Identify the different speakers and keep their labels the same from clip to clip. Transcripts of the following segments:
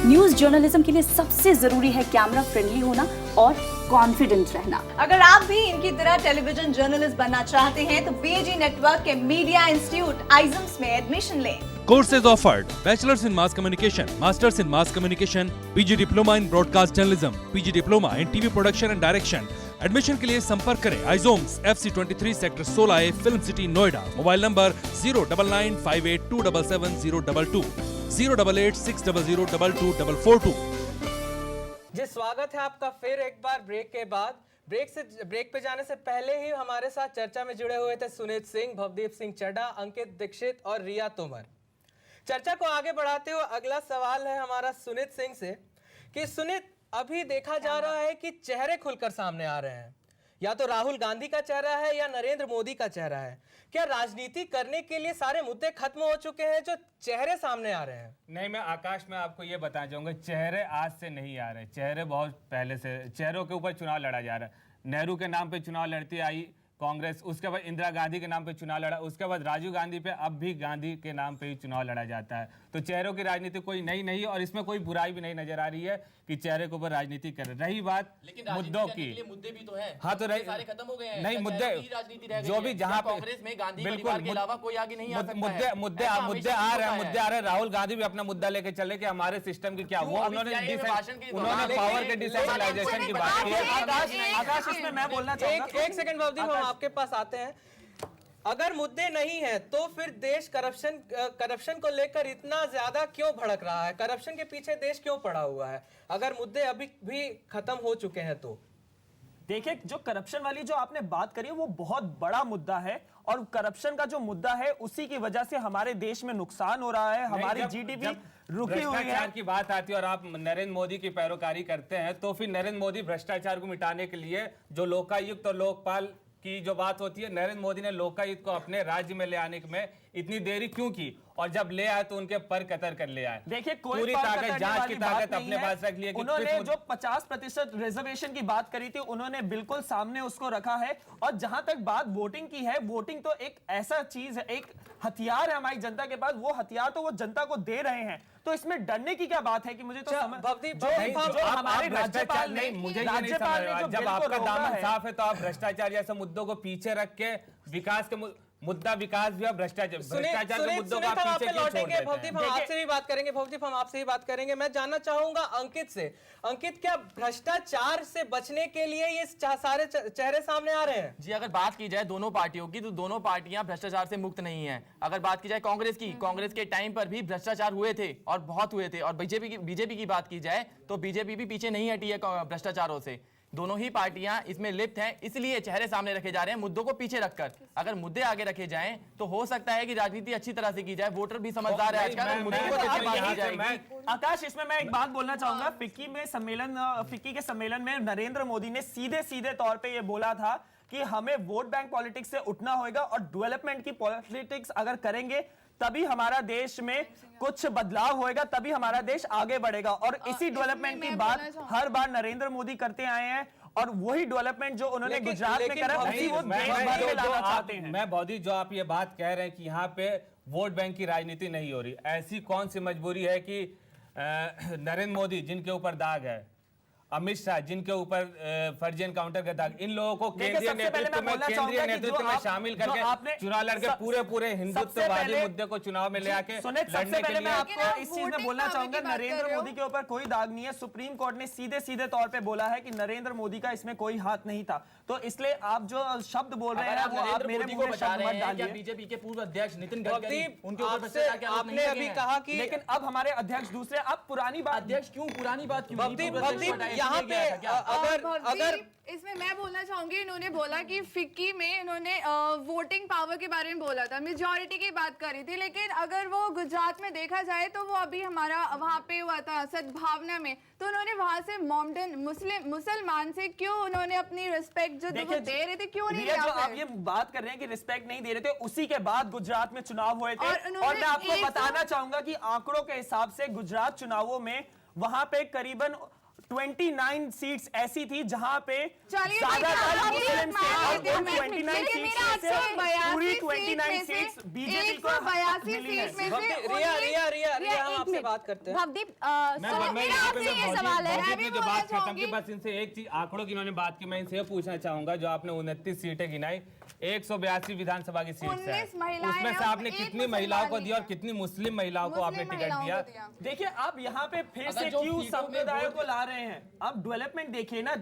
Speaker 1: News journalism के लिए सबसे जरूरी है कैमरा फ्रेंडली होना और कॉन्फिडेंट रहना।
Speaker 2: अगर आप भी इनकी तरह टेलीविजन जर्नलिस्ट बनना चाहते हैं तो बीएजी नेटवर्क के मीडिया इंस्टीट्यूट आइजम्स में एडमिशन लें।
Speaker 3: Courses offered: Bachelor's in Mass Communication, Master's in Mass Communication, PG Diploma in Broadcast Journalism, PG Diploma in TV Production and Direction। Admission के लिए संपर्क करें आइजोम्स FC23 sector 16A film city Noida. Mobile number 09958277022 08860022242।
Speaker 4: जी स्वागत है आपका फिर एक बार ब्रेक के बाद। ब्रेक पे जाने से पहले ही हमारे साथ चर्चा में जुड़े हुए थे सुनीत सिंह, भवदीप सिंह चड्ढा, अंकित दीक्षित और रिया तोमर। चर्चा को आगे बढ़ाते हुए अगला सवाल है हमारा सुनीत सिंह से कि सुनीत, अभी देखा जा रहा है कि चेहरे खुलकर सामने आ रहे हैं, या तो राहुल गांधी का चेहरा है या नरेंद्र मोदी का चेहरा है। क्या राजनीति करने के लिए सारे मुद्दे खत्म हो चुके हैं जो चेहरे सामने आ रहे हैं?
Speaker 5: नहीं, मैं आकाश में आपको ये बताना चाहूंगा, चेहरे आज से नहीं आ रहे, चेहरे बहुत पहले से, चेहरों के ऊपर चुनाव लड़ा जा रहा है। नेहरू के नाम पे चुनाव लड़ती आई कांग्रेस, उसके बाद इंदिरा गांधी के नाम पे चुनाव लड़ा, उसके बाद राजीव गांधी पे, अब भी गांधी के नाम पे ही चुनाव लड़ा जाता है। तो चेहरों की राजनीति कोई नई नहीं है और इसमें कोई बुराई भी नहीं नजर आ रही है कि चेहरे के ऊपर राजनीति कर रही। बात मुद्दों की,
Speaker 6: मुद्दे भी तो हैं।
Speaker 5: हाँ तो
Speaker 6: सारे खत्म हो गए हैं।
Speaker 5: नहीं, मुद्दे जो भी जहाँ पे
Speaker 6: कांग्रेस में गांधी परिवार के अलावा कोई आगे नहीं आ सकता है।
Speaker 5: मुद्दे आ रहे हैं। राहुल गांधी भी अपना मुद्दा लेके चले कि हमारे सिस्टम की क्या, वो उन्होंने पावर के डिसेंट्रलाइजेशन की बात की।
Speaker 4: आकाश, इसमें मैं बोलना चाहूंगा, एक सेकंड भवदीप, हम आपके पास आते हैं। अगर मुद्दे नहीं है तो फिर देश करप्शन को लेकर इतना ज्यादा क्यों भड़क रहा है? करप्शन के पीछे देश क्यों पड़ा हुआ है अगर मुद्दे अभी भी खत्म हो चुके हैं तो?
Speaker 7: देखिए, जो करप्शन वाली जो आपने बात करी है वो बहुत बड़ा मुद्दा है और करप्शन का जो मुद्दा है उसी की वजह से हमारे देश में नुकसान हो रहा है, हमारी जीडीपी रुकी हुई है।
Speaker 5: भ्रष्टाचार की बात आती है और आप नरेंद्र मोदी की पैरोकारी करते हैं तो फिर नरेंद्र मोदी भ्रष्टाचार को मिटाने के लिए जो लोकायुक्त और लोकपाल की जो बात होती है, नरेंद्र मोदी ने लोकायुक्त को अपने राज्य में ले आने में इतनी देरी क्यों की? और जब ले आए तो उनके पर कतर कर ले आए।
Speaker 7: देखिए, कोई
Speaker 5: पूरी ताकत, जांच की ताकत अपने पास रख ली है।
Speaker 7: उन्होंने जो 50% रिजर्वेशन की बात करी थी उन्होंने बिल्कुल सामने उसको रखा है। और जहां तक बात वोटिंग की है, वोटिंग तो एक ऐसा चीज है, एक हथियार है हमारी जनता के पास, वो हथियार तो वो जनता को दे रहे हैं। तो इसमें डरने की क्या बात है कि मुझे तो
Speaker 4: जो
Speaker 7: हमारे राज्यपाल ने,
Speaker 5: मुझे ये नहीं समझ रहा, जब आपका दामन साफ है तो आप भ्रष्टाचार जैसे मुद्दों को पीछे रख के विकास के मुद्दा, विकास भी और भ्रष्टाचार के मुद्दों को आप पीछे क्यों छोड़ देते हैं?
Speaker 4: भवदीप, हम आपसे भी बात करेंगे। भवदीप, हम आपसे ही बात करेंगे। मैं जानना चाहूंगा अंकित से। अंकित, क्या भ्रष्टाचार से बचने के लिए ये सारे चेहरे सामने आ रहे हैं?
Speaker 6: जी, अगर बात की जाए दोनों पार्टियों की तो दोनों पार्टियां भ्रष्टाचार से मुक्त नहीं है। अगर बात की जाए कांग्रेस की, कांग्रेस के टाइम पर भी भ्रष्टाचार हुए थे और बहुत हुए थे। और बीजेपी की बात की जाए तो बीजेपी भी पीछे नहीं हटी है भ्रष्टाचारों से। दोनों ही पार्टियां इसमें लिप्त हैं, इसलिए चेहरे सामने रखे जा रहे हैं मुद्दों को पीछे रखकर। अगर मुद्दे आगे रखे जाएं तो हो सकता है कि राजनीति अच्छी तरह से की जाए। वोटर भी समझदार है आजकल, मुद्दों को देखकर बात की जाएगी।
Speaker 7: आकाश, इसमें मैं एक बात बोलना चाहूंगा। फिक्की के सम्मेलन में नरेंद्र मोदी ने सीधे तौर पे ये बोला था कि हमें वोट बैंक पॉलिटिक्स से उठना होगा और डेवलपमेंट की पॉलिटिक्स अगर करेंगे तभी हमारा देश में कुछ बदलाव होएगा, तभी हमारा देश आगे बढ़ेगा। और इसी डेवलपमेंट की बात हर बार नरेंद्र मोदी करते आए हैं और वही डेवलपमेंट जो उन्होंने गुजरात में करा उसी वो देश भर में लाना चाहते हैं।
Speaker 5: मैं बौद्धिक, जो आप ये बात कह रहे हैं कि यहाँ पे वोट बैंक की राजनीति नहीं हो रही, ऐसी कौन सी मजबूरी है कि नरेंद्र मोदी जिनके ऊपर दाग है, अमित शाह जिनके ऊपर फर्जी एनकाउंटर का दाग, इन लोगों को केंद्रीय नेतृत्व में शामिल करके चुनाव लड़के पूरे हिंदुत्ववादी मुद्दे को चुनाव में ले आके
Speaker 7: सबसे पहले मैं आपको इस चीज में बोलना चाहूंगा, नरेंद्र मोदी के ऊपर कोई दाग नहीं है। सुप्रीम कोर्ट ने सीधे तौर पे बोला है कि नरेंद्र मोदी का इसमें कोई हाथ नहीं था। तो इसलिए आप जो शब्द बोल रहे हैं वो आप मेरे मुंह में शब्द मत डालिए।
Speaker 6: बीजेपी के पूर्व अध्यक्ष नितिन गडकरी,
Speaker 4: उनके ऊपर आपने अभी कहा कि,
Speaker 7: लेकिन अब हमारे अध्यक्ष दूसरे, अब पुरानी बात,
Speaker 6: अध्यक्ष क्यों पुरानी बात क्यों?
Speaker 4: यहाँ पे अगर
Speaker 8: इसमें मैं बोलना चाहूंगी, इन्होंने बोला कि फिक्की में इन्होंने वोटिंग पावर के बारे में बोला था, मेजॉरिटी की बात करी थी। लेकिन अगर वो गुजरात में देखा जाए तो वो अभी हमारा वहाँ पे हुआ था सद्भावना में, तो उन्होंने वहां से मॉमडन मुसलमान से क्यों उन्होंने अपनी रिस्पेक्ट जो वो दे रहे थे क्यों नहीं दिया?
Speaker 7: जो आप ये बात कर रहे हैं कि रिस्पेक्ट नहीं दे रहे थे, उसी के बाद गुजरात में चुनाव हुए थे। और मैं आपको बताना चाहूंगा कि आंकड़ों के हिसाब से गुजरात चुनावों में वहां पे करीबन 29 सीट्स ऐसी थी जहां पे ज्यादातर मुस्लिम थे और 29 सीट्स से पूरी 29 सीट्स बीजेपी को मिली है।
Speaker 4: रिया आपसे बात करते हैं।
Speaker 9: भवदीप
Speaker 8: मेरा आपसे ये सवाल है, मैं भी
Speaker 5: जो
Speaker 8: बोलना
Speaker 5: बात खत्म
Speaker 8: चाहूंगी।
Speaker 5: की, बस इनसे एक चीज, आंकड़ों की इन्होंने बात की, मैं इनसे ये पूछना चाहूंगा, जो आपने 29 सीटें गिनाई, 182 विधानसभा की सीट से
Speaker 8: 19 महिलाएं
Speaker 5: उसमें से
Speaker 8: हैं,
Speaker 5: आपने
Speaker 8: एक
Speaker 5: कितनी महिलाओं को
Speaker 8: मुसलमान
Speaker 5: दिया और
Speaker 8: है।
Speaker 5: कितनी मुस्लिम महिलाओं को आपने
Speaker 8: मुस्लिम
Speaker 5: टिकट
Speaker 8: महिलाओं को
Speaker 5: दिया?
Speaker 7: देखिए आप यहाँ पे फिर
Speaker 6: अगर
Speaker 7: से
Speaker 6: जो
Speaker 7: क्यों
Speaker 6: सीटों में
Speaker 7: संप्रदायों
Speaker 6: वोट-
Speaker 7: को ला रहे हैं? आप डेवलपमेंट देखिए ना,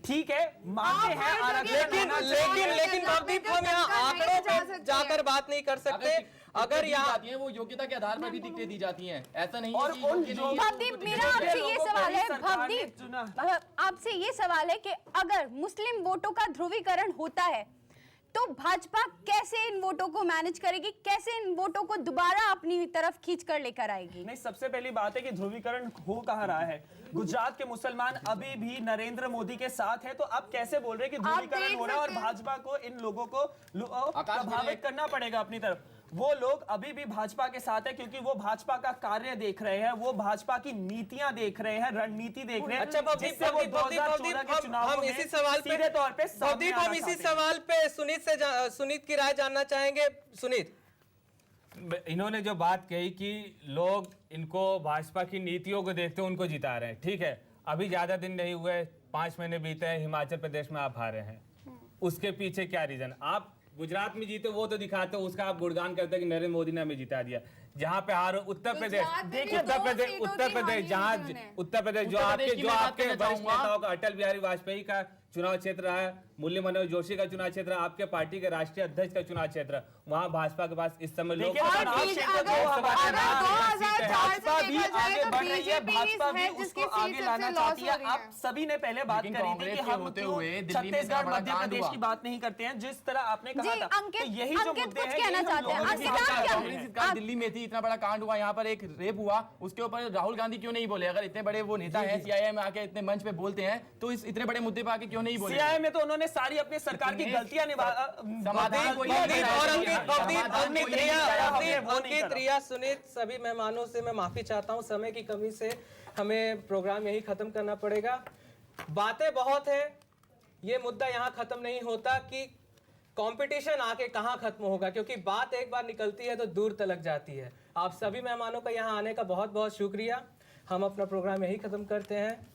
Speaker 7: ठीक है मानते
Speaker 8: आप
Speaker 7: हैं
Speaker 8: हर
Speaker 7: आरक्षण
Speaker 8: जगह
Speaker 7: होना
Speaker 8: लेकिन-
Speaker 7: चाहिए।
Speaker 4: लेकिन भवदीप हम यहाँ आंकड़ों पे जाकर बात नहीं कर सकते। अगर यहाँ
Speaker 6: जाती हैं वो योग्यता के आधार पर भी टिकटें दी जाती हैं, ऐसा नहीं
Speaker 7: और
Speaker 6: है कि
Speaker 7: उन
Speaker 6: योग्य नहीं है,
Speaker 9: भवदीप
Speaker 6: उनको
Speaker 9: मेरा
Speaker 6: टिकट
Speaker 9: आपसे ये
Speaker 7: लोगों को
Speaker 9: सवाल
Speaker 7: ही
Speaker 9: है,
Speaker 7: सरकार ने
Speaker 9: भवदीप
Speaker 7: चुना।
Speaker 9: आपसे ये सवाल है कि अगर मुस्लिम वोटों का ध्रुवीकरण होता है तो भाजपा कैसे इन वोटों को मैनेज करेगी, कैसे इन वोटों को दोबारा अपनी तरफ खींच कर लेकर आएगी?
Speaker 7: नहीं, सबसे पहली बात है कि ध्रुवीकरण हो कहाँ रहा है? गुजरात के मुसलमान अभी भी नरेंद्र मोदी के साथ है, तो आप कैसे बोल रहे हैं कि ध्रुवीकरण
Speaker 8: देख
Speaker 7: हो रहा है? और
Speaker 8: सकते हैं।
Speaker 7: भाजपा को इन लोगों को प्रभावित करना पड़ेगा अपनी तरफ। वो लोग अभी भी भाजपा के साथ है क्योंकि वो भाजपा का कार्य देख रहे हैं, वो भाजपा की नीतियां देख रहे हैं, रणनीति देख रहे हैं।
Speaker 4: अच्छा भवदीप,
Speaker 7: जिससे वो 2014 के चुनावों
Speaker 4: हम
Speaker 7: में
Speaker 4: इसी सवाल पे
Speaker 7: सीधे तौर पे सामने
Speaker 4: भवदीप, हम
Speaker 7: आना
Speaker 4: इसी
Speaker 7: चाहते हैं।
Speaker 4: सवाल पे सुनीत की राय जानना चाहेंगे। सुनीत,
Speaker 5: इन्होंने जो बात कही कि लोग इनको भाजपा की नीतियों को देखते हुए उनको जिता रहे हैं, ठीक है, अभी ज्यादा दिन नहीं हुए, 5 महीने बीते हैं, हिमाचल प्रदेश में आप हारे हैं, उसके पीछे क्या रीजन? आप गुजरात में जीते वो तो दिखाते हो, उसका आप गुणगान करते हैं कि नरेंद्र मोदी ने हमें जिता दिया। जहाँ पे हारो उत्तर प्रदेश,
Speaker 8: गुजरात में भी
Speaker 5: उत्तर
Speaker 8: दो
Speaker 5: प्रदेश,
Speaker 8: सीटों
Speaker 5: उत्तर
Speaker 8: की
Speaker 5: प्रदेश,
Speaker 8: हारी
Speaker 5: जहाँ
Speaker 8: है उन्होंने।
Speaker 5: उत्तर प्रदेश जो
Speaker 6: उत्तर
Speaker 5: आपके
Speaker 6: प्रदेश की
Speaker 5: जो
Speaker 6: मैं बात
Speaker 5: आपके
Speaker 6: करना
Speaker 5: वरिष्ठ
Speaker 6: चाहूंगा।
Speaker 5: नेताओं का, अटल बिहारी वाजपेयी का चुनाव क्षेत्र है, मुरली मनोहर जोशी का चुनाव क्षेत्र, आपके पार्टी के राष्ट्रीय अध्यक्ष का चुनाव क्षेत्र, वहाँ भाजपा के पास इस समय लोग
Speaker 7: देखिए,
Speaker 8: और
Speaker 7: चुनाव
Speaker 8: बीज-
Speaker 7: क्षेत्र
Speaker 8: अगर-
Speaker 7: जो हमारे
Speaker 8: अगर
Speaker 7: यहाँ
Speaker 8: 2004 से
Speaker 7: भाजपा भी
Speaker 8: देखा जाए
Speaker 7: आगे
Speaker 8: तो
Speaker 7: बढ़ रही है,
Speaker 8: बीजेपी
Speaker 7: भाजपा भी
Speaker 8: है
Speaker 7: उसको
Speaker 8: जिसकी
Speaker 7: आगे
Speaker 8: सीट
Speaker 7: लाना
Speaker 8: सबसे
Speaker 7: चाहती
Speaker 8: लॉस
Speaker 7: है।
Speaker 8: हो रही है।
Speaker 7: आप सभी ने पहले बात
Speaker 6: लेकिन
Speaker 7: करी थी
Speaker 6: कांग्रेस
Speaker 7: कि
Speaker 6: के
Speaker 7: हम
Speaker 6: होते
Speaker 7: क्यों
Speaker 6: हुए दिल्ली में
Speaker 7: छत्तीसगढ़
Speaker 6: इतना बड़ा
Speaker 7: मध्य
Speaker 6: कांड
Speaker 7: प्रदेश
Speaker 6: हुआ।
Speaker 7: की बात नहीं करते हैं, जिस तरह आपने कहा
Speaker 9: जी,
Speaker 7: था।
Speaker 9: अंकित-
Speaker 7: तो यही जो
Speaker 9: अंकित
Speaker 7: मुद्दे
Speaker 9: कुछ
Speaker 7: हैं,
Speaker 9: कहना
Speaker 7: यही हम
Speaker 9: चाहते हैं।
Speaker 7: लोगों
Speaker 9: आपसे
Speaker 7: की
Speaker 9: बात
Speaker 7: बात
Speaker 9: क्या-
Speaker 7: कर रहे हैं।
Speaker 6: कांग्रेस दिल्ली में थी, इतना बड़ा कांड हुआ, यहाँ पर एक रेप हुआ, उसके ऊपर राहुल गांधी क्यों नहीं बोले? अगर इतने बड़े वो नेता हैं, सीआईएम में आके इतने मंच पे बोलते हैं, तो इस इतने बड़े मुद्दे पे आके क्यों नहीं बोले?
Speaker 7: सीआईएम में तो उन्होंने सारी अपनी सरकार की गलतियां
Speaker 6: समाधान कोई नहीं
Speaker 4: भवदीप
Speaker 6: बनाया।
Speaker 4: और
Speaker 6: समाधान
Speaker 4: अंकित, रिया, सुनीत, सभी मेहमानों से मैं माफी चाहता हूं, समय की कमी से हमें प्रोग्राम यही खत्म करना पड़ेगा। बातें बहुत हैं, ये मुद्दा यहाँ खत्म नहीं होता कि कंपटीशन आके कहाँ खत्म होगा, क्योंकि बात एक बार निकलती है तो दूर तलक जाती है। आप सभी मेहमानों का यहाँ आने का बहुत बहुत शुक्रिया। हम अपना प्रोग्राम यही खत्म करते हैं।